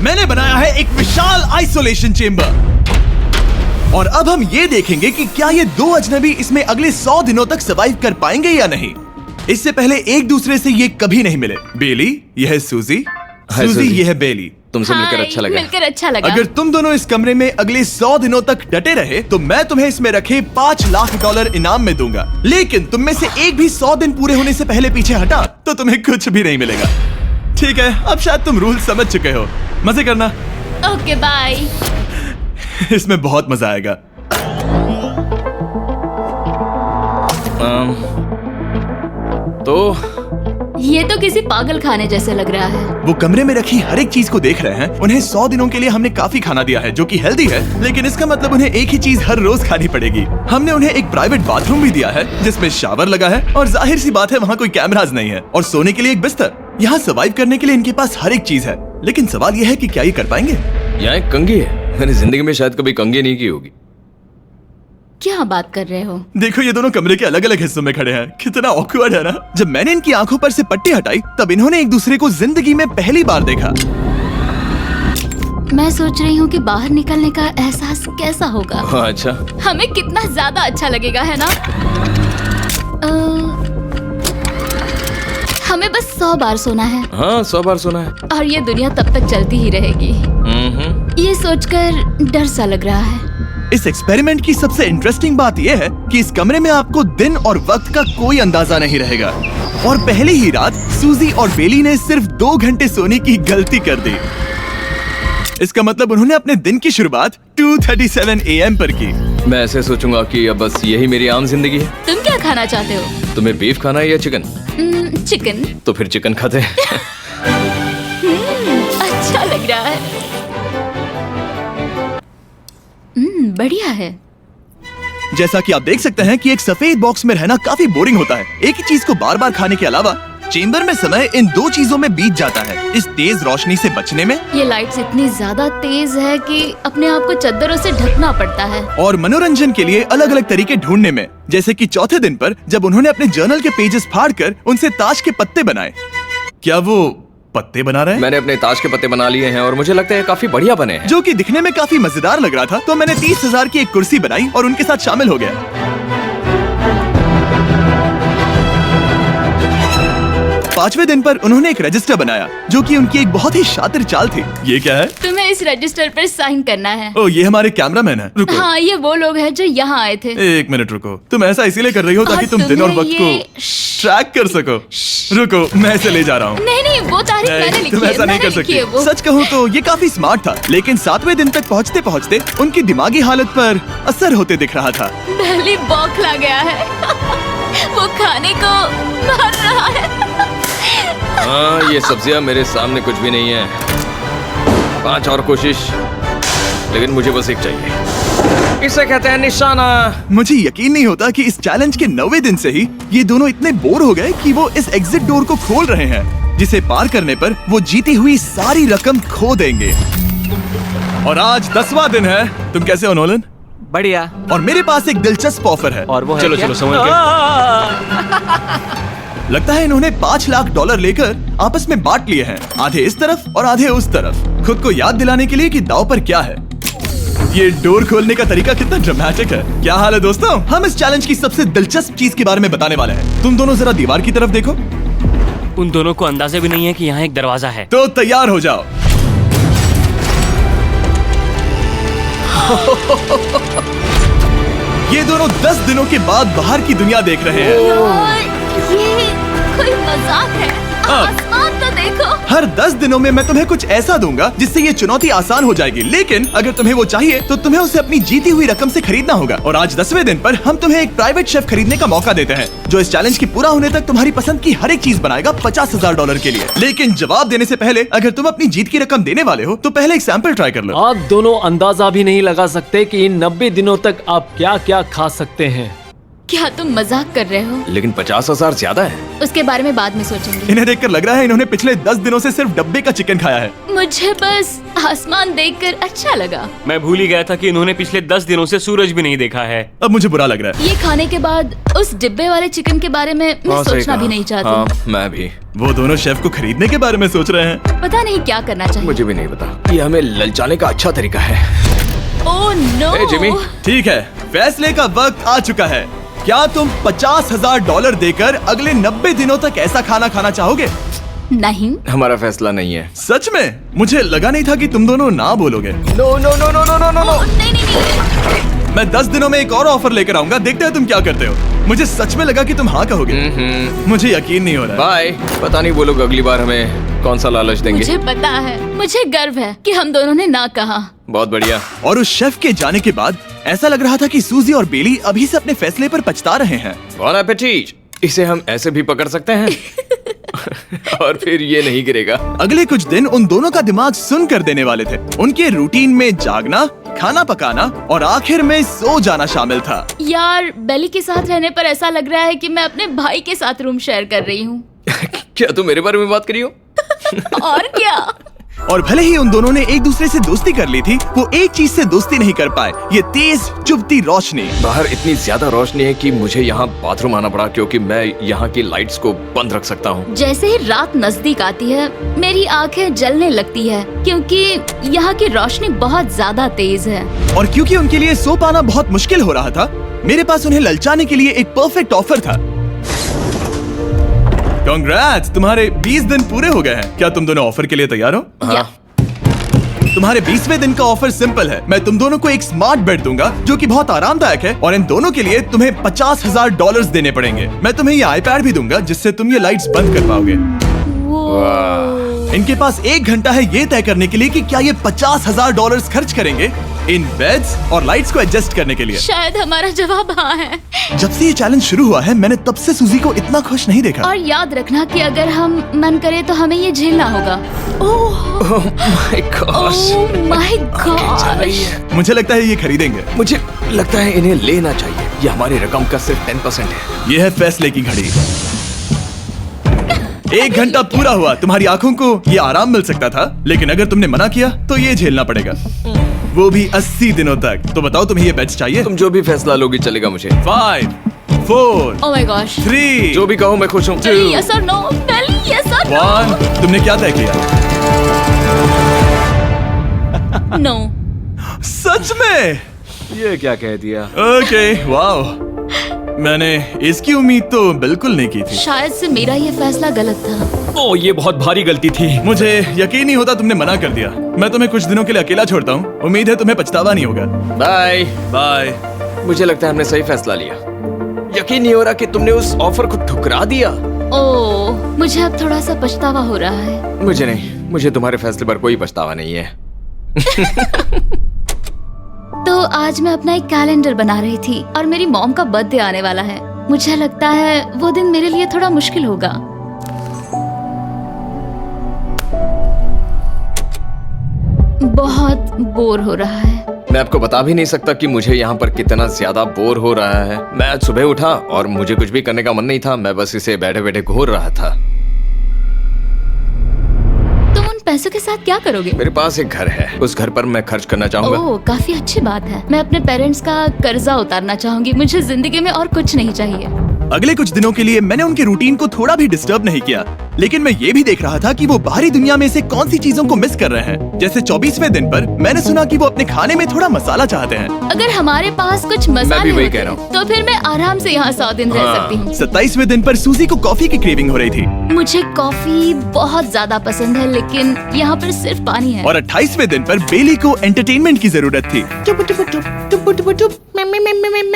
मैंने बनाया है एक विशाल आइसोलेशन चेंबर और अब हम ये देखेंगे कि क्या ये दो अजनबी इसमें अगले 100 दिनों तक सर्वाइव कर पाएंगे या नहीं। इससे पहले एक दूसरे से ये कभी नहीं मिले। बेली, यह है सूजी, सूजी ये है बेली। तुमसे मिलकर अच्छा लगा। मिलकर अच्छा लगा। अगर तुम दोनों इस कमरे में अगले 100 दिनों तक डटे रहे तो मैं तुम्हें इसमें रखे $5 लाख इनाम में दूंगा। लेकिन तुम में से एक भी 100 दिन पूरे होने से पहले पीछे हटा तो तुम्हें कुछ भी नहीं मिलेगा। ठीक है, अब शायद तुम रूल समझ चुके हो। मजे करना। Okay bye. इसमें बहुत मजा आएगा। तो ये तो किसी पागल खाने जैसे लग रहा है। वो कमरे में रखी हर एक चीज को देख रहे हैं। उन्हें 100 दिनों के लिए हमने काफी खाना दिया है जो कि हेल्दी है, लेकिन इसका मतलब उन्हें एक ही चीज हर रोज खानी पड़ेगी। हमने उन्हें एक प्राइवेट बाथरूम भी दिया है जिसमें शावर लगा है और जाहिर सी बात है वहाँ कोई कैमराज नहीं है, और सोने के लिए एक बिस्तर। यहाँ सर्वाइव करने के लिए इनके पास हर एक चीज है, लेकिन सवाल यह है कि क्या ये कर पाएंगे। यहाँ एक कंघी है। मैंने जिंदगी में शायद कभी कंघी नहीं की होगी। क्या बात कर रहे हो? देखो ये दोनों कमरे के अलग अलग हिस्सों में खड़े हैं। कितना ऑकवर्ड है ना। जब मैंने इनकी आंखों पर से पट्टी हटाई तब इन्होंने एक दूसरे को जिंदगी में पहली बार देखा। मैं सोच रही हूँ कि बाहर निकलने का एहसास कैसा होगा। अच्छा, हमें कितना ज्यादा अच्छा लगेगा, है ना? हमें बस 100 बार सोना है। हाँ 100 बार सोना है। और ये दुनिया तब तक चलती ही रहेगी। ये सोचकर डर सा लग रहा है। इस एक्सपेरिमेंट की सबसे इंटरेस्टिंग बात यह है कि इस कमरे में आपको दिन और वक्त का कोई अंदाजा नहीं रहेगा। और पहली ही रात सूजी और बेली ने सिर्फ 2 घंटे सोने की गलती कर दी। इसका मतलब उन्होंने अपने दिन की शुरुआत 2:37 AM पर की। मैं ऐसे सोचूंगा कि अब बस यही मेरी आम जिंदगी है। तुम क्या खाना चाहते हो? तुम्हें बीफ खाना है या चिकन? चिकन। तो फिर चिकन खाते हैं। अच्छा लग रहा है। बढ़िया है। जैसा कि आप देख सकते हैं कि एक सफेद बॉक्स में रहना काफी बोरिंग होता है। एक ही चीज को बार बार खाने के अलावा चेंबर में समय इन 2 चीजों में बीत जाता है, इस तेज रोशनी से बचने में। ये लाइट्स इतनी ज्यादा तेज है कि अपने आप को चद्दरों से ढकना पड़ता है। और मनोरंजन के लिए अलग अलग तरीके ढूंढने में, जैसे कि चौथे दिन पर जब उन्होंने अपने जर्नल के पेजेस फाड़कर उनसे ताश के पत्ते बनाए। क्या वो पत्ते बना रहे हैं? मैंने अपने ताश के पत्ते बना लिए हैं और मुझे लगता है काफी बढ़िया बने हैं। जो कि दिखने में काफी मजेदार लग रहा था, तो मैंने 30,000 की एक कुर्सी बनाई और उनके साथ शामिल हो गया। 5वें दिन पर उन्होंने एक रजिस्टर बनाया जो कि उनकी एक बहुत ही शातिर चाल थी। ये क्या है? तुम्हें इस रजिस्टर पर साइन करना है। ओ, ये हमारे कैमरामैन है। रुको। हाँ, ये वो लोग हैं जो यहाँ आए थे। 1 मिनट रुको। तुम ऐसा इसीलिए कर रही हो ताकि तुम दिन और वक्त को ट्रैक कर सको। रुको, मैं इसे ले जा रहा हूँ। नहीं, वो तारीख मैंने लिखी तुम है। ऐसा नहीं कर मैंने लिखी है सकती। वो। सच कहूँ तो ये काफी स्मार्ट था, लेकिन 7वें दिन तक पहुँचते पहुँचते उनकी दिमागी हालत पर असर होते दिख रहा था। पहली बौखला गया है। वो खाने को मार रहा है। हाँ, ये सब्जियां मेरे सामने कुछ भी नहीं है। 5 और कोशिश, लेकिन मुझे बस एक चाहिए। इसे कहते हैं निशाना। मुझे यकीन नहीं होता कि इस चैलेंज के 9वें दिन से ही ये दोनों इतने बोर हो गए कि वो इस एग्जिट डोर को खोल रहे हैं, जिसे पार करने पर वो जीती हुई सारी रकम खो देंगे। और आज 10वां दिन है। तुम कैसे हो नोलन? बढ़िया। और मेरे पास एक दिलचस्प ऑफर है। और वो है चलो क्या? चलो समझ गए। लगता है इन्होंने $5 लाख लेकर आपस में बांट लिए हैं, आधे इस तरफ और आधे उस तरफ, खुद को याद दिलाने के लिए कि दांव पर क्या है। ये डोर खोलने का तरीका कितना ड्रामेटिक है। क्या हाल है दोस्तों? हम इस चैलेंज की सबसे दिलचस्प चीज के बारे में बताने वाले हैं। तुम दोनों जरा दीवार की तरफ देखो। उन दोनों को अंदाजा भी नहीं है कि यहाँ एक दरवाजा है। तो तैयार हो जाओ। ये दोनों 10 दिनों के बाद बाहर की दुनिया देख रहे हैं। यार, ये कोई मजाक है। आसमान तो देखो। हर 10 दिनों में मैं तुम्हें कुछ ऐसा दूंगा जिससे ये चुनौती आसान हो जाएगी, लेकिन अगर तुम्हें वो चाहिए तो तुम्हें उसे अपनी जीती हुई रकम से खरीदना होगा। और आज 10वें दिन पर हम तुम्हें एक प्राइवेट शेफ खरीदने का मौका देते हैं जो इस चैलेंज की पूरा होने तक तुम्हारी पसंद की हर एक चीज बनाएगा $50,000 के लिए। लेकिन जवाब देने से पहले अगर तुम अपनी जीत की रकम देने वाले हो तो पहले एक सैंपल ट्राई कर लो। आप दोनों अंदाजा भी नहीं लगा सकते कि इन 90 दिनों तक आप क्या क्या खा सकते हैं। क्या क्या तुम मजाक कर रहे हो? लेकिन 50,000 ज्यादा है। उसके बारे में बाद में सोचेंगे। इन्हें देखकर लग रहा है इन्होंने पिछले 10 दिनों से सिर्फ डब्बे का चिकन खाया है। मुझे बस आसमान देखकर अच्छा लगा। मैं भूल ही गया था कि इन्होंने पिछले 10 दिनों से सूरज भी नहीं देखा है। अब मुझे बुरा लग रहा है। ये खाने के बाद उस डिब्बे वाले चिकन के बारे में मैं हाँ, सही सोचना कहा। भी नहीं चाहती। हाँ, मैं भी। वो दोनों शेफ को खरीदने के बारे में सोच रहे हैं। पता नहीं क्या करना चाहिए। मुझे भी नहीं पता। ये हमें ललचाने का अच्छा तरीका है। Oh no. Hey, Jimmy. ठीक है, फैसले का वक्त आ चुका है। क्या तुम $50,000 देकर अगले 90 दिनों तक ऐसा खाना खाना चाहोगे? नहीं। हमारा फैसला नहीं है। सच में? मुझे लगा नहीं था कि तुम दोनों ना बोलोगे। No no no no no no no no. नहीं नहीं नहीं। मैं 10 दिनों में एक और ऑफर लेकर आऊंगा, देखते हैं तुम क्या करते हो। मुझे सच में लगा कि तुम हाँ कहोगे। मुझे यकीन नहीं हो रहा है। बाय। पता नहीं वो लोग अगली बार हमें कौन सा लालच देंगे। मुझे पता है, मुझे गर्व है कि हम दोनों ने ना कहा। बहुत बढ़िया। और उस शेफ के जाने के बाद ऐसा लग रहा था कि सूजी और बेली अभी से अपने फैसले पर पछता रहे हैं। बॉन एपेटीट। इसे हम ऐसे भी पकड़ सकते हैं और फिर ये नहीं गिरेगा। अगले कुछ दिन उन दोनों का दिमाग सुन कर देने वाले थे। उनके रूटीन में जागना, खाना पकाना और आखिर में सो जाना शामिल था। यार, बेली के साथ रहने पर ऐसा लग रहा है कि मैं अपने भाई के साथ रूम शेयर कर रही हूँ। क्या तुम मेरे बारे में बात करी हो? और क्या। और भले ही उन दोनों ने एक दूसरे से दोस्ती कर ली थी, वो एक चीज से दोस्ती नहीं कर पाए, ये तेज चुभती रोशनी। बाहर इतनी ज्यादा रोशनी है कि मुझे यहाँ बाथरूम आना पड़ा क्योंकि मैं यहाँ की लाइट्स को बंद रख सकता हूँ। जैसे ही रात नजदीक आती है मेरी आंखें जलने लगती है क्योंकि यहाँ की रोशनी बहुत ज्यादा तेज है। और क्योंकि उनके लिए सो पाना बहुत मुश्किल हो रहा था, मेरे पास उन्हें ललचाने के लिए एक परफेक्ट ऑफर था। कांग्रेट्स, तुम्हारे 20 दिन पूरे हो गए हैं। क्या तुम दोनों ऑफर के लिए तैयार हो? या। तुम्हारे 20वें दिन का ऑफर सिंपल है। मैं तुम दोनों को एक स्मार्ट बेड दूंगा जो कि बहुत आरामदायक है, और इन दोनों के लिए तुम्हें $50,000 देने पड़ेंगे। मैं तुम्हें ये आईपैड भी दूंगा जिससे तुम ये लाइट्स बंद कर पाओगे। इनके पास 1 घंटा है ये तय करने के लिए कि क्या ये $50,000 खर्च करेंगे इन बेड्स और लाइट्स को एडजस्ट करने के लिए। शायद हमारा जवाब हाँ है। जब से ये चैलेंज शुरू हुआ है, मैंने तब से सूजी को इतना खुश नहीं देखा। और याद रखना कि अगर हम मन करे तो हमें ये झेलना होगा। Oh my gosh. My gosh. मुझे लगता है ये खरीदेंगे। मुझे लगता है इन्हें लेना चाहिए। ये हमारी रकम का सिर्फ 10% है। ये है फैसले की घड़ी। 1 घंटा पूरा हुआ। तुम्हारी आंखों को ये आराम मिल सकता था, लेकिन अगर तुमने मना किया तो ये झेलना पड़ेगा, वो भी 80 दिनों तक। तो बताओ, तुम्हें ये बेड्स चाहिए? तुम जो भी फैसला लोगी चलेगा मुझे। 5, 4, ओह माय गॉश। 3, जो भी कहो मैं खुश हूँ। यस और नो। बेली, यस और 1। तुमने क्या तय किया? नो। सच में? ये क्या कह दिया? Okay, wow. मैंने इसकी उम्मीद तो बिल्कुल नहीं की थी। शायद से मेरा ये फैसला गलत था। ओ, ये बहुत भारी गलती थी। मुझे यकीन नहीं होता तुमने मना कर दिया। मैं तुम्हें कुछ दिनों के लिए अकेला छोड़ता हूँ। उम्मीद है तुम्हें पछतावा नहीं होगा। बाय। बाय। मुझे लगता है हमने सही फैसला लिया। यकीन नहीं हो रहा कि तुमने उस ऑफर को ठुकरा दिया। ओह, मुझे अब थोड़ा सा पछतावा हो रहा है। मुझे नहीं। मुझे तुम्हारे फैसले पर कोई पछतावा नहीं है। तो आज मैं अपना एक कैलेंडर बना रही थी और मेरी मॉम का बर्थडे आने वाला है। मुझे लगता है वो दिन मेरे लिए थोड़ा मुश्किल होगा। बहुत बोर हो रहा है। मैं आपको बता भी नहीं सकता कि मुझे यहाँ पर कितना ज्यादा बोर हो रहा है। मैं आज सुबह उठा और मुझे कुछ भी करने का मन नहीं था। मैं बस इसे बैठे बैठे घूर रहा था। तुम उन पैसों के साथ क्या करोगे? मेरे पास एक घर है, उस घर पर मैं खर्च करना चाहूंगा। ओह, काफी अच्छी बात है। मैं अपने पेरेंट्स का कर्जा उतारना चाहूंगी। मुझे जिंदगी में और कुछ नहीं चाहिए। अगले कुछ दिनों के लिए मैंने उनके रूटीन को थोड़ा भी डिस्टर्ब नहीं किया, लेकिन मैं ये भी देख रहा था कि वो बाहरी दुनिया में से कौन सी चीजों को मिस कर रहे हैं। जैसे 24वें दिन पर मैंने सुना कि वो अपने खाने में थोड़ा मसाला चाहते हैं। अगर हमारे पास कुछ मसाले वही होते, कह रहा हूँ। तो फिर मैं आराम से यहाँ 100 दिन रह सकती हूँ। 27वें दिन पर सूजी को कॉफी की क्रेविंग हो रही थी, मुझे कॉफी बहुत ज्यादा पसंद है, लेकिन यहाँ पर सिर्फ पानी है। और 28वें दिन पर बेली को एंटरटेनमेंट की जरूरत थी।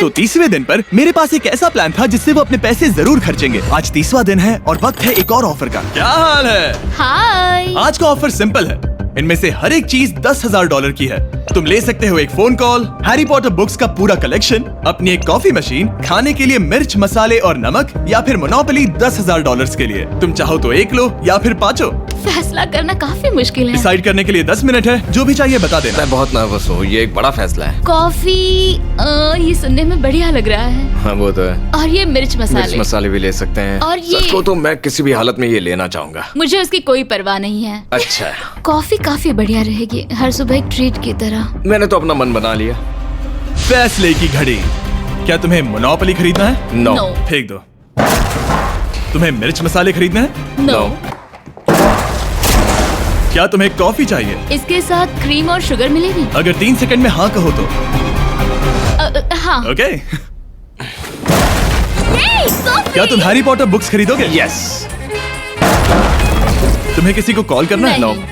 तो 30वें दिन पर मेरे पास एक ऐसा प्लान था जिससे वो अपने पैसे जरूर खर्चेंगे। आज 30वां दिन है और वक्त है एक और ऑफर का। क्या हाल है? हाय। आज का ऑफर सिंपल है। इनमें से हर एक चीज $10,000 की है। तुम ले सकते हो एक phone call, Harry Potter books का पूरा कलेक्शन, अपनी एक कॉफी मशीन, खाने के लिए मिर्च मसाले और नमक, या फिर मोनोपोली $10,000 के लिए। तुम चाहो तो एक लो या फिर पांचों। फैसला करना काफी मुश्किल है। डिसाइड करने के लिए 10 मिनट है, जो भी चाहिए बता देना। मैं बहुत नर्वस हूँ, ये एक बड़ा फैसला है। कॉफी ये सुनने में बढ़िया लग रहा है। हाँ वो तो है। और ये मिर्च मिर्च मसाले। मसाले भी ले सकते हैं। और ये- सच को तो मैं किसी भी हालत में ये लेना चाहूंगा। मुझे उसकी कोई परवाह नहीं है। अच्छा, कॉफी काफी बढ़िया रहेगी, हर सुबह एक ट्रीट की तरह। मैंने तो अपना मन बना लिया। फैसले की घड़ी। क्या तुम्हें मोनोपोली खरीदना है? No No. फेंक दो। तुम्हें मिर्च मसाले खरीदना है? नो। क्या तुम्हें कॉफी चाहिए? इसके साथ क्रीम और शुगर मिलेगी? अगर 3 सेकंड में हाँ कहो तो। हाँ। ओके। Yay, coffee! क्या तुम हैरी पॉटर बुक्स खरीदोगे? यस। तुम्हें किसी को कॉल करना है? नहीं।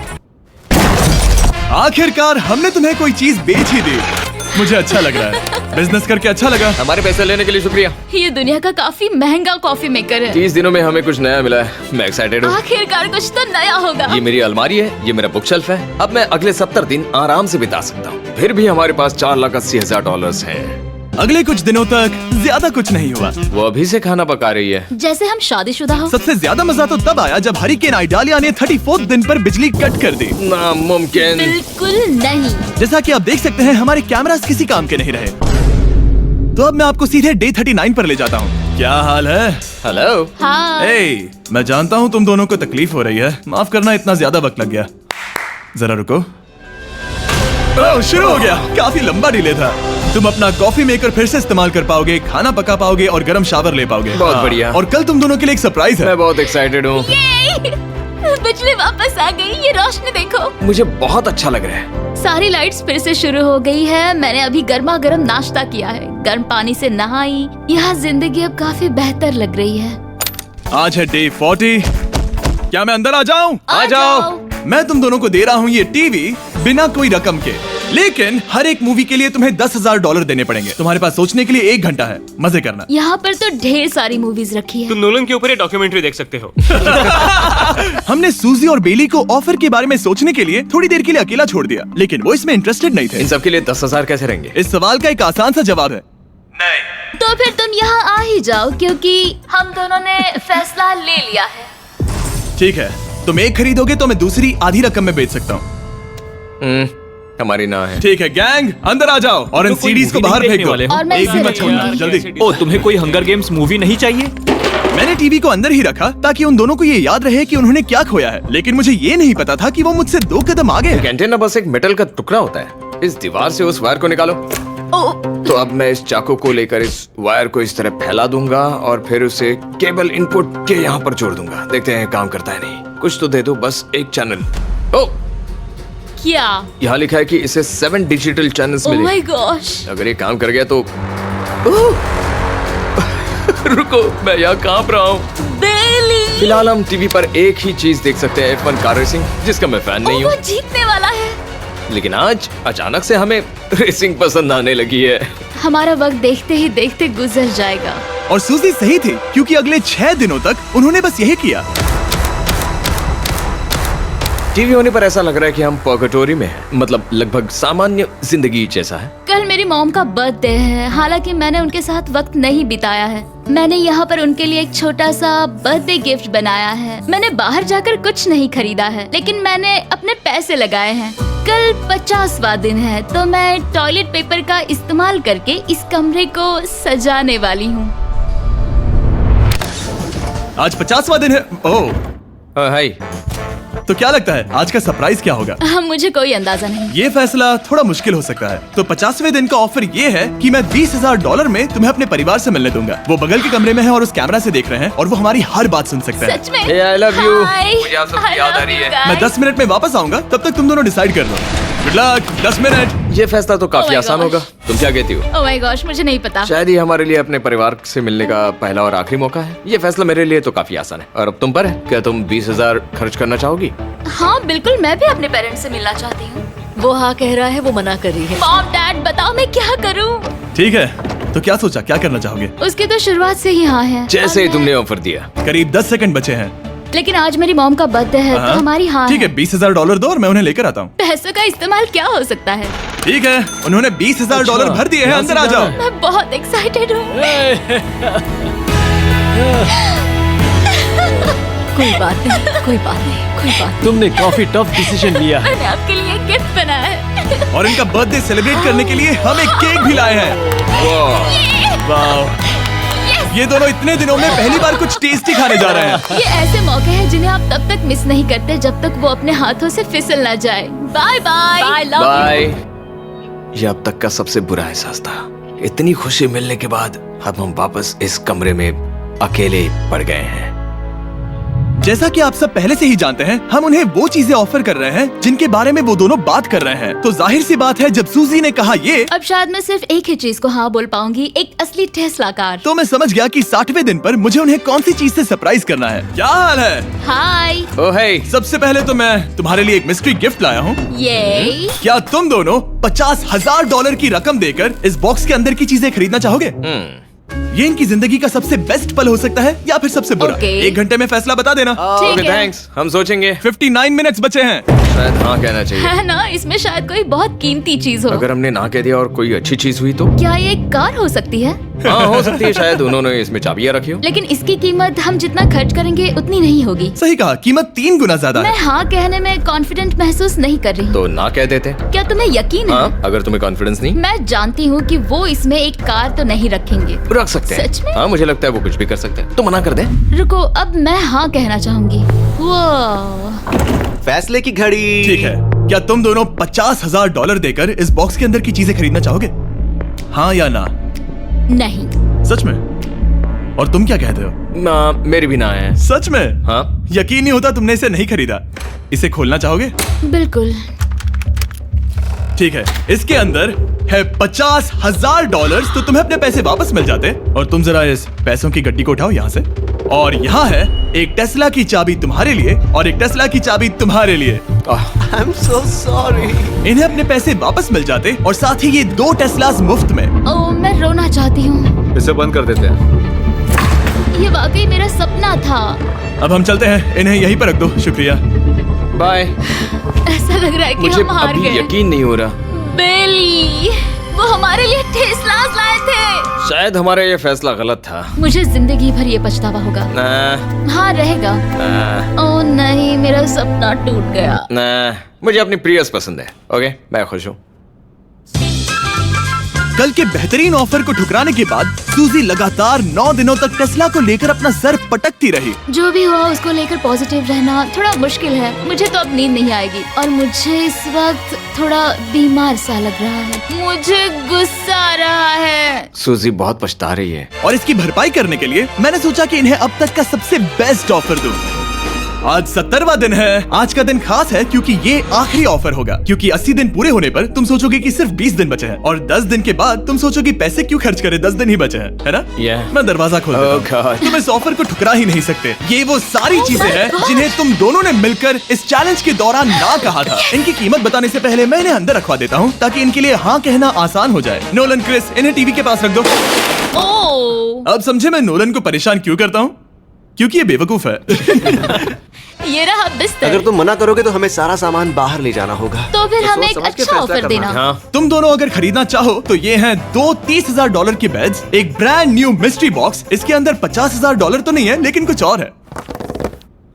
आखिरकार हमने तुम्हें कोई चीज बेच ही दी। मुझे अच्छा लग रहा है। बिजनेस करके अच्छा लगा। हमारे पैसे लेने के लिए शुक्रिया। ये दुनिया का काफी महंगा कॉफी मेकर है। 30 दिनों में हमें कुछ नया मिला है, मैं एक्साइटेड हूँ। आखिरकार कुछ तो नया होगा। ये मेरी अलमारी है, ये मेरा बुक शेल्फ है। अब मैं अगले 70 दिन आराम से बिता सकता हूँ। फिर भी हमारे पास $4,80,000 हैं। अगले कुछ दिनों तक ज्यादा कुछ नहीं हुआ। वो अभी से खाना पका रही है। जैसे हम शादीशुदा हो। सबसे ज्यादा मजा तो तब आया जब हरिकेन आइडालिया ने 34th दिन पर बिजली कट कर दी। नामुमकिन। बिल्कुल नहीं। जैसा कि आप देख सकते हैं, हमारे कैमरास किसी काम के नहीं रहे। तो अब मैं आपको सीधे डे 39 पर ले जाता हूँ। क्या हाल है? हेलो। हाँ। ए, मैं जानता हूँ तुम दोनों को तकलीफ हो रही है। माफ करना, इतना ज्यादा वक्त लग गया। जरा रुको। ओह, शुरू हो गया। काफी लंबा डिले था। तुम अपना कॉफी मेकर फिर से इस्तेमाल कर पाओगे, खाना पका पाओगे और गर्म शावर ले पाओगे। बहुत हाँ, बढ़िया। और कल तुम दोनों के लिए एक सरप्राइज है। मैं बहुत एक्साइटेड हूँ। बिजली वापस आ गई। ये रोशनी देखो। मुझे बहुत अच्छा लग रहा है। सारी लाइट्स फिर से शुरू हो गई है। मैंने अभी गर्मा गर्म नाश्ता किया है, गर्म पानी से नहाई। यहाँ जिंदगी अब काफी बेहतर लग रही है। आज है डे 40। क्या मैं अंदर आ जाऊं? आ जाओ। मैं तुम दोनों को दे रहा हूँ ये टीवी बिना कोई रकम के, लेकिन हर एक मूवी के लिए तुम्हें $10,000 देने पड़ेंगे। तुम्हारे पास सोचने के लिए 1 घंटा है। मजे करना। यहाँ पर तो ढेर सारी मूवीज रखी है। तुम नोलन के ऊपर ये डॉक्यूमेंट्री देख सकते हो। हमने सूजी और बेली को ऑफर के बारे में सोचने के लिए थोड़ी देर के लिए अकेला छोड़ दिया, लेकिन वो इसमें इंटरेस्टेड नहीं थे। इन सब के लिए 10,000 कैसे रहेंगे? इस सवाल का एक आसान सा जवाब है नहीं। तो फिर तुम यहाँ आ ही जाओ, क्योंकि हम दोनों ने फैसला ले लिया है। ठीक है, तुम एक खरीदोगे तो मैं दूसरी आधी रकम में बेच सकता हूँ। हमारी ना है। ठीक है गैंग, अंदर आ जाओ और इन तो कोई सीडीज को movie बाहर नहीं फेंक देखने दो। वाले हो? और मैं एक भी इसे मत छोड़ना, रखूंगी। जल्दी। ओ, तुम्हें कोई हंगर गेम्स मूवी नहीं चाहिए? मैंने टीवी को अंदर ही रखा ताकि उन दोनों को ये याद रहे कि उन्होंने क्या खोया है, लेकिन मुझे ये नहीं पता था कि वो मुझसे 2 कदम आगे है। एंटेना बस एक मेटल का टुकड़ा होता है। इस दीवार से उस वायर को निकालो। ओ, तो अब मैं इस चाकू को लेकर इस वायर को इस तरह फैला दूंगा और फिर उसे केबल इनपुट के यहाँ पर जोड़ दूंगा। देखते हैं काम करता है नहीं। कुछ तो दे दो, बस एक चैनल। ओ, क्या? यहाँ लिखा है कि इसे 7 डिजिटल चैनल्स ओह मिले। My gosh. अगर ये काम कर गया तो रुको, मैं यहाँ कांप रहा हूँ। बेली। फिलहाल हम टीवी पर एक ही चीज देख सकते हैं, F1 कार रेसिंग, जिसका मैं फैन नहीं वो हूँ। जीतने वाला है। लेकिन आज अचानक से हमें रेसिंग पसंद आने लगी है। हमारा वक्त देखते ही देखते गुजर जाएगा। और सूजी सही थी, क्योंकि अगले 6 दिनों तक उन्होंने बस यही किया। टीवी होने पर ऐसा लग रहा है कि हम पर्गेटोरी में हैं, मतलब लगभग सामान्य जिंदगी जैसा है। कल मेरी मॉम का बर्थडे है, हालांकि मैंने उनके साथ वक्त नहीं बिताया है। मैंने यहाँ पर उनके लिए एक छोटा सा बर्थडे गिफ्ट बनाया है। मैंने बाहर जाकर कुछ नहीं खरीदा है, लेकिन मैंने अपने पैसे लगाए हैं। कल 50वां दिन है, तो मैं टॉयलेट पेपर का इस्तेमाल करके इस कमरे को सजाने वाली हूँ। आज 50वां दिन है। ओह, हाय। तो क्या लगता है आज का सरप्राइज क्या होगा? मुझे कोई अंदाजा नहीं। ये फैसला थोड़ा मुश्किल हो सकता है। तो 50वें दिन का ऑफर ये है कि मैं $20,000 में तुम्हें अपने परिवार से मिलने दूंगा। वो बगल के कमरे में है और उस कैमरा से देख रहे हैं और वो हमारी हर बात सुन सकते हैं। सच में? Hey, I love you. Hi. मुझे आप सबकी I याद आ love रही you है। guys. मैं 10 मिनट में वापस आऊंगा, तब तक तुम दोनों डिसाइड कर लो। Good luck. 10 मिनट। ये फैसला तो काफी Oh my आसान gosh. होगा। तुम क्या कहती हो? ओह माय गॉश, मुझे नहीं पता। शायद ये हमारे लिए अपने परिवार से मिलने का पहला और आखिरी मौका है। ये फैसला मेरे लिए तो काफी आसान है। और अब तुम पर है। क्या तुम 20,000 खर्च करना चाहोगी? हाँ बिल्कुल, मैं भी अपने पेरेंट्स से मिलना चाहती हूँ। वो हाँ कह रहा है, वो मना कर रही है। मॉम डैड बताओ मैं क्या करूँ? ठीक है, तो क्या सोचा, क्या करना चाहोगे? उसकी तो शुरुआत से ही हाँ है। जैसे और ही मैं- तुमने ऑफर दिया। करीब 10 सेकंड बचे हैं। लेकिन आज मेरी मॉम का बर्थडे है, तो हाँ? हमारी हाँ ठीक है, $20,000 दो और मैं उन्हें लेकर आता हूँ। पैसों का इस्तेमाल क्या हो सकता है? ठीक है, उन्होंने $20,000 भर दिए हैं। अंदर आ जाओ। मैं बहुत एक्साइटेड हूँ। कोई बात नहीं, कोई बात नहीं, कोई बात नहीं। तुमने काफी टफ डिसीजन लिया है। मैंने आपके लिए एक गिफ्ट बनाया है। और इनका बर्थडे सेलिब्रेट करने के लिए हम एक केक भी लाए हैं। वाह, ये दोनों इतने दिनों में पहली बार कुछ टेस्टी खाने जा रहे हैं। ये ऐसे मौके हैं जिन्हें आप तब तक मिस नहीं करते जब तक वो अपने हाथों से फिसल ना जाए। Bye bye. Bye, love bye. ये अब तक का सबसे बुरा एहसास था। इतनी खुशी मिलने के बाद अब हम वापस इस कमरे में अकेले पड़ गए हैं। जैसा कि आप सब पहले से ही जानते हैं, हम उन्हें वो चीजें ऑफर कर रहे हैं जिनके बारे में वो दोनों बात कर रहे हैं। तो जाहिर सी बात है, जब सूजी ने कहा ये, अब शायद मैं सिर्फ एक ही चीज को हाँ बोल पाऊंगी, एक असली टेस्ला कार। तो मैं समझ गया कि 60वें दिन पर मुझे उन्हें कौन सी चीज से सरप्राइज करना है। क्या हाल है? हाय। ओह हे, सबसे पहले तो मैं तुम्हारे लिए एक मिस्ट्री गिफ्ट लाया हूँ। ये क्या तुम दोनों $50,000 की रकम देकर इस बॉक्स के अंदर की चीजें खरीदना चाहोगे? ये इनकी जिंदगी का सबसे बेस्ट पल हो सकता है या फिर सबसे बुरा। Okay. 1 घंटे में फैसला बता देना। ठीक ओके है। थैंक्स, हम सोचेंगे। 59 मिनट्स बचे हैं। शायद हाँ कहना चाहिए। है ना, इसमें शायद कोई बहुत कीमती चीज हो। अगर हमने ना कह दिया और कोई अच्छी चीज हुई तो? क्या ये एक कार हो सकती है? हाँ हो सकती है, शायद उन्होंने इसमें चाबियां रखी हो। लेकिन इसकी कीमत हम जितना खर्च करेंगे उतनी नहीं होगी। सही कहा, कीमत 3 गुना ज्यादा मैं है। हाँ कहने में कॉन्फिडेंट महसूस नहीं कर रही हूँ। तो ना कह देते। क्या तुम्हें यकीन है? हाँ, अगर तुम्हें कॉन्फिडेंस नहीं, मैं जानती हूँ कि वो इसमें एक कार तो नहीं रखेंगे। रख सकते हैं। सच में? हाँ मुझे लगता है वो कुछ भी कर सकते हैं। तो मना कर दे। रुको, अब मैं हाँ कहना चाहूंगी। वो फैसले की घड़ी। ठीक है, क्या तुम दोनों $50,000 देकर इस बॉक्स के अंदर की चीजें खरीदना चाहोगे? हाँ या ना? नहीं। सच में? और तुम क्या कहते हो? ना, मेरी भी ना है। सच में? हाँ। यकीन नहीं होता तुमने इसे नहीं खरीदा। इसे खोलना चाहोगे? बिल्कुल। ठीक है, इसके अंदर है $50,000, तो तुम्हें अपने पैसे वापस मिल जाते। और तुम जरा इस पैसों की गड्डी को उठाओ यहाँ से। और यहाँ है एक टेस्ला की चाबी तुम्हारे लिए और एक टेस्ला की चाबी तुम्हारे लिए। I am so sorry. इन्हें अपने पैसे वापस मिल जाते और साथ ही ये 2 टेस्लास मुफ्त में। ओ, मैं रोना चाहती हूँ। इसे बंद कर देते हैं। ये वाकई मेरा सपना था। अब हम चलते हैं, इन्हें यहीं पर रख दो। शुक्रिया। बाय। ऐसा लग रहा है कि मुझे हम हार अभी गए। यकीन नहीं हो रहा। बेली, वो हमारे लिए टेस्लास लाए थे। शायद हमारा ये फैसला गलत था। मुझे जिंदगी भर ये पछतावा होगा। ना, हाँ रहेगा। ना, ओ नहीं, मेरा सपना टूट गया। ना, मुझे अपनी प्रियस पसंद है। ओके, मैं खुश हूँ। कल के बेहतरीन ऑफर को ठुकराने के बाद सूजी लगातार 9 दिनों तक टेस्ला को लेकर अपना सर पटकती रही। जो भी हुआ उसको लेकर पॉजिटिव रहना थोड़ा मुश्किल है। मुझे तो अब नींद नहीं आएगी और मुझे इस वक्त थोड़ा बीमार सा लग रहा है। मुझे गुस्सा आ रहा है। सूजी बहुत पछता रही है। और इसकी भरपाई करने के लिए मैंने सोचा कि इन्हें अब तक का सबसे बेस्ट ऑफर दूं। आज 70वां दिन है। आज का दिन खास है क्योंकि ये आखिरी ऑफर होगा। क्योंकि 80 दिन पूरे होने पर तुम सोचोगे कि सिर्फ 20 दिन बचे हैं और 10 दिन के बाद तुम सोचोगे पैसे क्यों खर्च करें, 10 दिन ही बचे हैं, है ना? Yeah. मैं दरवाजा खोल देता Oh हूं। God. तुम इस ऑफर को ठुकरा ही नहीं सकते। ये वो सारी Oh चीजें my हैं God. जिन्हें तुम दोनों ने मिलकर इस चैलेंज के दौरान ना कहा था। इनकी कीमत बताने से पहले मैं इन्हें अंदर रखवा देता हूँ ताकि इनके लिए हाँ कहना आसान हो जाए। नोलन, क्रिस, इन्हें टीवी के पास रख दो। ओ, अब समझे मैं नोलन को परेशान क्यों करता हूँ? क्योंकि ये बेवकूफ है। ये रहा बिस्तर। अगर तुम मना करोगे तो हमें सारा सामान बाहर ले जाना होगा। तो फिर हमें सोच एक समझ के अच्छा फैसला ऑफर करना। देना। हाँ, तुम दोनों अगर खरीदना चाहो तो ये हैं 2 $30,000 के बेड्स, एक ब्रांड न्यू मिस्ट्री बॉक्स। इसके अंदर $50,000 तो नहीं है लेकिन कुछ और है।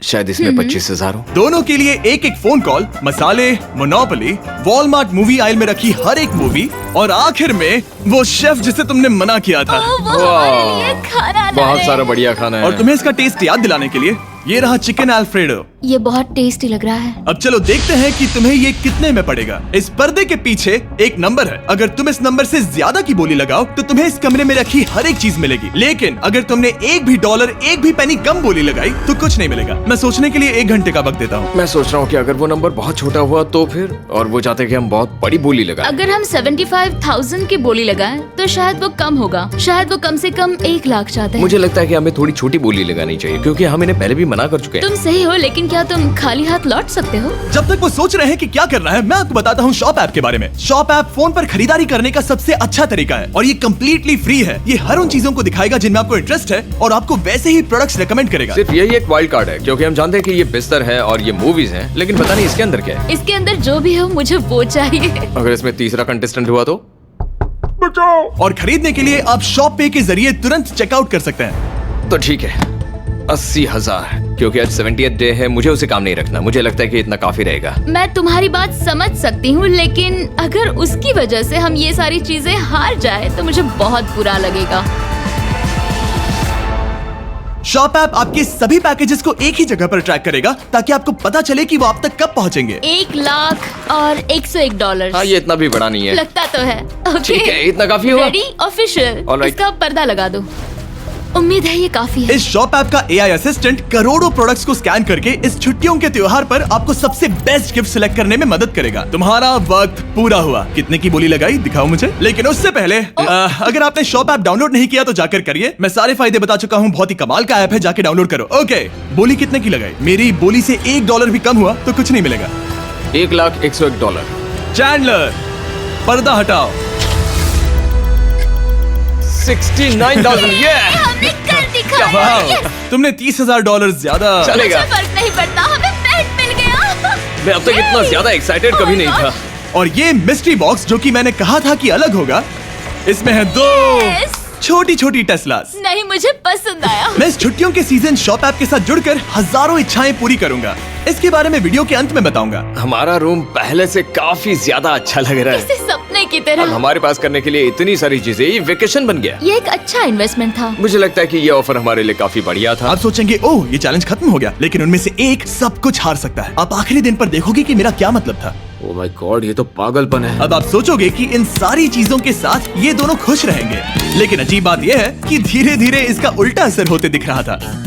शायद इसमें 25,000 हो। दोनों के लिए एक एक फोन कॉल, मसाले, मोनोपोली, वॉलमार्ट मूवी आयल में रखी हर एक मूवी और आखिर में वो शेफ जिसे तुमने मना किया था। ओ, वो हमारे लिए खाना ला बहुत रहे सारा हैं। बढ़िया खाना है। और तुम्हें इसका टेस्ट याद दिलाने के लिए ये रहा चिकन अल्फ्रेडो। ये बहुत टेस्टी लग रहा है। अब चलो देखते हैं कि तुम्हें ये कितने में पड़ेगा। इस पर्दे के पीछे एक नंबर है। अगर तुम इस नंबर से ज्यादा की बोली लगाओ तो तुम्हें इस कमरे में रखी हर एक चीज मिलेगी। लेकिन अगर तुमने एक भी डॉलर, एक भी पेनी कम बोली लगाई तो कुछ नहीं मिलेगा। मैं सोचने के लिए 1 घंटे का वक्त देता हूँ। मैं सोच रहा हूँ कि अगर वो नंबर बहुत छोटा हुआ तो फिर, और वो चाहते कि हम बहुत बड़ी बोली लगाएं। अगर हम 75,000 की बोली लगाएं तो शायद वो कम होगा। शायद वो कम से कम 1 लाख चाहते हैं। मुझे लगता है कि हमें थोड़ी छोटी बोली लगानी चाहिए क्योंकि हम इन्हें पहले भी मना कर चुके हैं। तुम सही हो, लेकिन क्या तुम खाली हाथ लौट सकते हो? जब तक वो सोच रहे हैं कि क्या करना है, मैं आपको बताता हूँ शॉप ऐप के बारे में। शॉप ऐप फोन पर खरीदारी करने का सबसे अच्छा तरीका है और ये कम्प्लीटली फ्री है। ये हर उन चीजों को दिखाएगा जिनमें आपको इंटरेस्ट है और आपको वैसे ही प्रोडक्ट्स रेकमेंड करेगा। सिर्फ यही एक वाइल्ड कार्ड है, क्योंकि हम जानते हैं कि ये बिस्तर है और ये मूवीज हैं, लेकिन पता नहीं इसके अंदर क्या है। इसके अंदर जो भी हो मुझे वो चाहिए। अगर इसमें तीसरा कंटेस्टेंट हुआ तो? और खरीदने के लिए आप शॉप पे के जरिए तुरंत चेकआउट कर सकते हैं। तो ठीक है, 80,000, क्योंकि आज 70th डे है, मुझे उसे काम नहीं रखना। मुझे लगता है कि इतना काफी रहेगा। मैं तुम्हारी बात समझ सकती हूँ, लेकिन अगर उसकी वजह से हम ये सारी चीजें हार जाए तो मुझे बहुत बुरा लगेगा। शॉप ऐप आपके सभी पैकेजेस को एक ही जगह पर ट्रैक करेगा ताकि आपको पता चले कि वो आप तक कब पहुंचेंगे। 1 लाख और $101। हाँ, ये इतना भी बड़ा नहीं है। लगता तो है। ठीक है, इतना काफी होगा। रेडी? ऑफिशियल। Alright. इसका पर्दा लगा दो। उम्मीद है ये काफी है। इस शॉप ऐप का AI असिस्टेंट करोड़ों प्रोडक्ट्स को स्कैन करके इस छुट्टियों के त्योहार पर आपको सबसे बेस्ट गिफ्ट सिलेक्ट करने में मदद करेगा। तुम्हारा वक्त पूरा हुआ। कितने की बोली लगाई दिखाओ मुझे। लेकिन उससे पहले अगर आपने शॉप ऐप डाउनलोड नहीं किया तो जाकर करिए। मैं सारे फायदे बता चुका हूँ। बहुत ही कमाल का ऐप है, जाके डाउनलोड करो। ओके, बोली कितने की लगाई? मेरी बोली से $1 भी कम हुआ तो कुछ नहीं मिलेगा। $1,01,001। चैंडलर, पर्दा हटाओ। 69,000। ये हमने कर दिखाया। वाह, Yes! तुमने $30,000 ज्यादा। चलेगा। मुझे फर्क नहीं पड़ता, हमें पेट मिल गया। मैं अब तक इतना ज्यादा एक्साइटेड कभी नहीं था। और ये मिस्ट्री बॉक्स जो कि मैंने कहा था कि अलग होगा, इसमें है 2 Yes! छोटी छोटी टेस्लास। नहीं, मुझे पसंद आया। मैं इस छुट्टियों के सीजन शॉप ऐप के साथ जुड़कर हजारों इच्छाएं पूरी करूंगा। इसके बारे में वीडियो के अंत में बताऊंगा। हमारा रूम पहले से काफी ज्यादा अच्छा लग रहा है। इसे सपने की अब तरह। हमारे पास करने के लिए इतनी सारी चीजें, ये वेकेशन बन गया। ये एक अच्छा इन्वेस्टमेंट था। मुझे लगता है कि ये ऑफर हमारे लिए काफी बढ़िया था। आप सोचेंगे ओह ये चैलेंज खत्म हो गया, लेकिन उनमें से एक सब कुछ हार सकता है। आप आखिरी दिन पर देखोगे कि मेरा क्या मतलब था। ओह माय गॉड, ये तो पागलपन है। अब आप सोचोगे कि इन सारी चीजों के साथ ये दोनों खुश रहेंगे, लेकिन अजीब बात यह है कि धीरे धीरे इसका उल्टा असर होते दिख रहा था।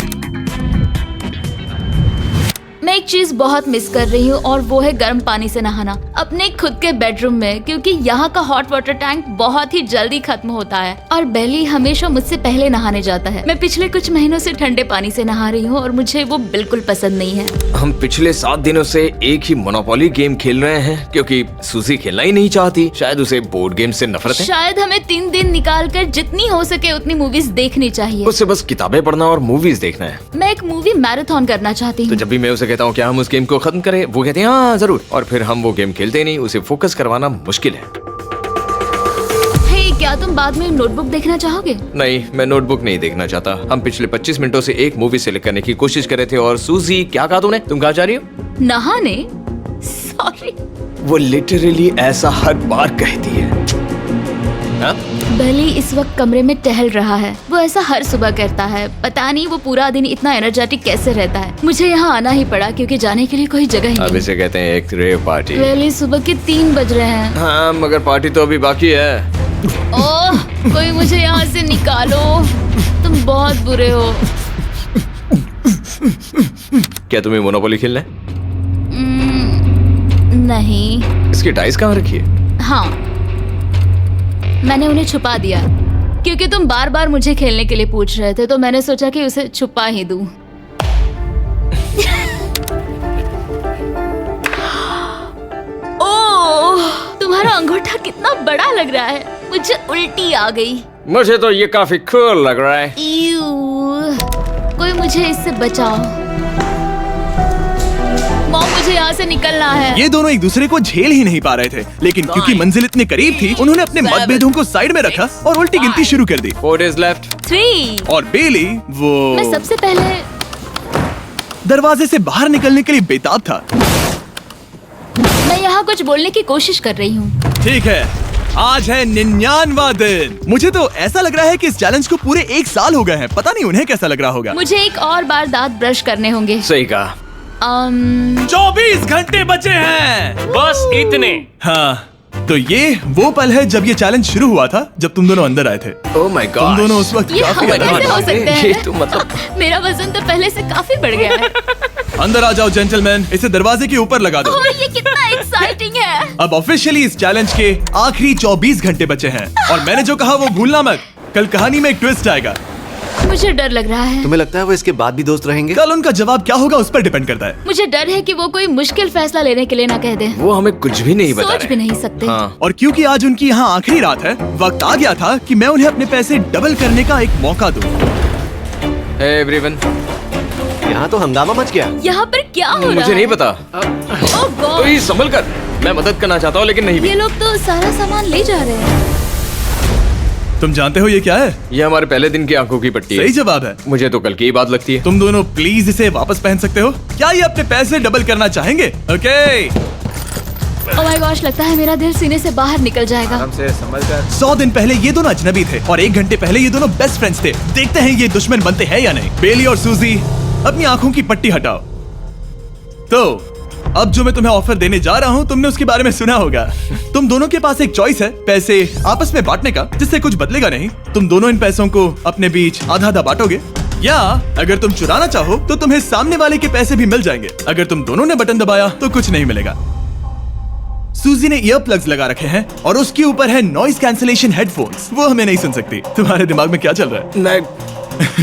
मैं एक चीज बहुत मिस कर रही हूँ और वो है गर्म पानी से नहाना अपने खुद के बेडरूम में, क्योंकि यहाँ का हॉट वाटर टैंक बहुत ही जल्दी खत्म होता है और बेली हमेशा मुझसे पहले नहाने जाता है। मैं पिछले कुछ महीनों से ठंडे पानी से नहा रही हूँ और मुझे वो बिल्कुल पसंद नहीं है। हम पिछले 7 दिनों से एक ही मोनोपोली गेम खेल रहे हैं, क्योंकि सूजी खेलना ही नहीं चाहती। शायद उसे बोर्ड गेम से नफरत है। शायद हमें 3 दिन निकाल कर जितनी हो सके उतनी मूवीज देखनी चाहिए। उससे बस किताबें पढ़ना और मूवीज देखना है। मैं एक मूवी मैराथन करना चाहती तो हूँ। जब भी मैं उसे कहता हूँ क्या हम उस गेम को खत्म करें, वो कहते हैं हाँ जरूर, और फिर हम वो गेम खेलते नहीं। उसे फोकस करवाना मुश्किल है। हे, क्या तुम बाद में नोटबुक देखना चाहोगे? नहीं, मैं नोटबुक नहीं देखना चाहता। हम पिछले 25 मिनटों से एक मूवी सेलेक्ट करने की कोशिश कर रहे थे। और सूजी, क्या कहा तूने? तुम कहाँ जा रही हो? नहाने? सॉरी। वो लिटरली ऐसा हर बार कहती है। हाँ? बेली इस वक्त कमरे में टहल रहा है। वो ऐसा हर सुबह करता है। पता नहीं वो पूरा दिन इतना एनर्जेटिक कैसे रहता है। मुझे यहाँ आना ही पड़ा क्योंकि जाने के लिए कोई जगह ही अब नहीं। इसे कहते हैं एक रेव पार्टी। बेली, सुबह के 3 बज रहे हैं। हाँ, मगर पार्टी तो अभी बाकी है। ओह, कोई मुझे यहाँ से निकालो। तुम बहुत बुरे हो। क्या तुम्हें मोनोपोली खेलना है? नहीं। इसकी डाइस कहाँ रखी है? हाँ, मैंने उन्हें छुपा दिया क्योंकि तुम बार बार मुझे खेलने के लिए पूछ रहे थे, तो मैंने सोचा कि उसे छुपा ही दूं। ओह, तुम्हारा अंगूठा कितना बड़ा लग रहा है। मुझे उल्टी आ गई। मुझे तो ये काफी कूल लग रहा है। ईऊ, कोई मुझे इससे बचाओ। मॉम, मुझे यहाँ से निकलना है। ये दोनों एक दूसरे को झेल ही नहीं पा रहे थे, लेकिन क्योंकि मंजिल इतने करीब थी, उन्होंने अपने मतभेदों को साइड में रखा और उल्टी गिनती शुरू कर दी। 4 days left। 3। और बेली वो मैं सबसे पहले दरवाजे से बाहर निकलने के लिए बेताब था। मैं यहाँ कुछ बोलने की कोशिश कर रही हूँ। ठीक है, आज है 99वां दिन। मुझे तो ऐसा लग रहा है कि इस चैलेंज को पूरे 1 साल हो गए हैं। पता नहीं उन्हें कैसा लग रहा होगा। मुझे एक और बार दांत ब्रश करने होंगे। सही कहा। 24 घंटे बचे हैं। बस इतने। हाँ, तो ये वो पल है जब ये चैलेंज शुरू हुआ था, जब तुम दोनों अंदर आए थे। Oh my God. तुम दोनों उस वक्त ये काफी हम अलग कैसे थे। हो सकते हैं? ये तो मतलब मेरा वजन तो पहले से काफी बढ़ गया है। अंदर आ जाओ जेंटलमैन, इसे दरवाजे के ऊपर लगा दो। ओह, ये कितना एक्साइटिंग है। अब ऑफिशियली इस चैलेंज के आखिरी 24 घंटे बचे हैं और मैंने जो कहा वो भूलना मत। कल कहानी में एक ट्विस्ट आएगा। मुझे डर लग रहा है। तुम्हें लगता है वो इसके बाद भी दोस्त रहेंगे? कल उनका जवाब क्या होगा उस पर डिपेंड करता है। मुझे डर है कि वो कोई मुश्किल फैसला लेने के लिए ना कह दे। वो हमें कुछ भी नहीं बता सोच भी रहे। नहीं सकते। हाँ। और क्योंकि आज उनकी यहाँ आखिरी रात है, वक्त आ गया था कि मैं उन्हें अपने पैसे डबल करने का एक मौका दूं। Hey everyone, यहाँ तो हंगामा मच गया। यहाँ पर क्या हो रहा है? मुझे नहीं पता। ओह गॉड, तो ये संभल कर, मैं मदद करना चाहता हूँ लेकिन नहीं भी। ये लोग तो सारा सामान ले जा रहे हैं। तुम जानते हो ये क्या है? ये हमारे पहले दिन की आंखों की पट्टी है। सही जवाब है। मुझे तो कल की ही बात लगती है। तुम दोनों प्लीज इसे वापस पहन सकते हो? क्या ये अपने पैसे डबल करना चाहेंगे? ओके। ओह माय गॉश, लगता है मेरा दिल सीने से बाहर निकल जाएगा। 100 दिन पहले ये दोनों अजनबी थे और 1 घंटे पहले ये दोनों बेस्ट फ्रेंड्स थे। देखते हैं ये दुश्मन बनते हैं या नहीं। बेली और सूजी, अपनी आंखों की पट्टी हटाओ। तो अब जो मैं तुम्हें ऑफर देने जा रहा हूँ, तुमने उसके बारे में सुना होगा। तुम दोनों के पास एक चॉइस है पैसे आपस में बांटने का, जिससे कुछ बदलेगा नहीं। तुम दोनों इन पैसों को अपने बीच आधा आधा बांटोगे, या अगर तुम चुराना चाहो तो तुम्हें सामने वाले के पैसे भी मिल जाएंगे। अगर तुम दोनों ने बटन दबाया तो कुछ नहीं मिलेगा। सूजी ने ईयर प्लग्स लगा रखे हैं और उसके ऊपर है नॉइस कैंसलेशन हेडफोन्स। वो हमें नहीं सुन सकती। तुम्हारे दिमाग में क्या चल रहा है? मैं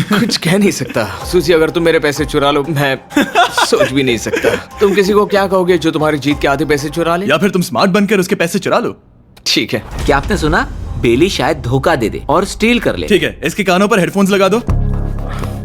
कुछ कह नहीं सकता। सूजी, अगर तुम मेरे पैसे चुरा लो, मैं सोच भी नहीं सकता। तुम किसी को क्या कहोगे जो तुम्हारी जीत के आधे पैसे चुरा ले? या फिर तुम स्मार्ट बनकर उसके पैसे चुरा लो। ठीक है। क्या आपने सुना? बेली शायद धोखा दे दे और स्टील कर ले। ठीक है, इसके कानों पर हेडफोन्स लगा दो।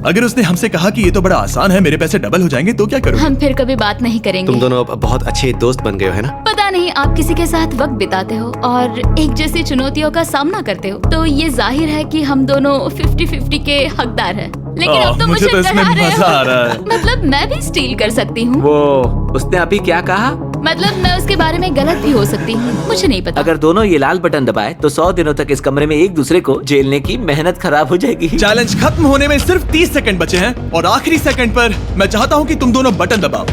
अगर उसने हमसे कहा कि ये तो बड़ा आसान है, मेरे पैसे डबल हो जाएंगे, तो क्या करोगे? हम फिर कभी बात नहीं करेंगे। तुम दोनों अब बहुत अच्छे दोस्त बन गए हो, है ना? पता नहीं, आप किसी के साथ वक्त बिताते हो और एक जैसी चुनौतियों का सामना करते हो, तो ये जाहिर है कि हम दोनों 50-50 के हकदार हैं। लेकिन अब तो मुझे तो इसमें डरा रहे मजा हो। आ रहा है। मतलब मैं भी स्टील कर सकती हूँ। वो उसने अभी क्या कहा? मतलब मैं उसके बारे में गलत भी हो सकती हूँ, मुझे नहीं पता। अगर दोनों ये लाल बटन दबाए तो 100 दिनों तक इस कमरे में एक दूसरे को झेलने की मेहनत खराब हो जाएगी। चैलेंज खत्म होने में सिर्फ 30 सेकंड बचे हैं और आखिरी सेकंड पर मैं चाहता हूँ कि तुम दोनों बटन दबाओ।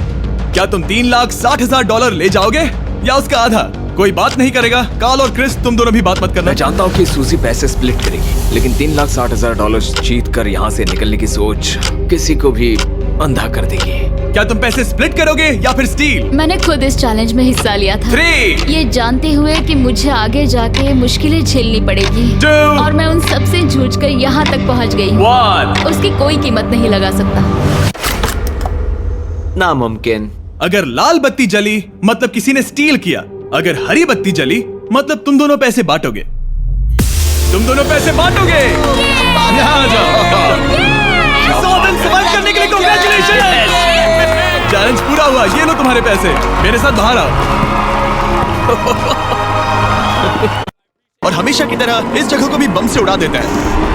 क्या तुम $3,60,000 ले जाओगे या उसका आधा? कोई बात नहीं करेगा। कार्ल और क्रिस, तुम दोनों भी बात मत करना। मैं जानता हूँ कि सूजी पैसे स्प्लिट करेगी, लेकिन $3,60,000 जीत कर यहाँ से निकलने की सोच किसी को भी अंधा कर देगी। क्या तुम पैसे स्प्लिट करोगे या फिर स्टील? मैंने खुद इस चैलेंज में हिस्सा लिया था, 3, ये जानते हुए कि मुझे आगे जाके मुश्किलें झेलनी पड़ेगी 2, और मैं उन सब से जूझकर यहाँ तक पहुँच गई हूँ। 1। उसकी कोई कीमत नहीं लगा सकता। नामुमकिन। अगर लाल बत्ती जली मतलब किसी ने स्टील किया, अगर हरी बत्ती जली मतलब तुम दोनों पैसे बांटोगे। तुम दोनों पैसे बांटोगे। यहाँ आ जाओ। 100 दिन सर्वाइव करने के लिए कांग्रेचुलेशन। चैलेंज पूरा हुआ। ये लो तुम्हारे पैसे, मेरे साथ बाहर आओ। और हमेशा की तरह इस जगह को भी बम से उड़ा देते हैं।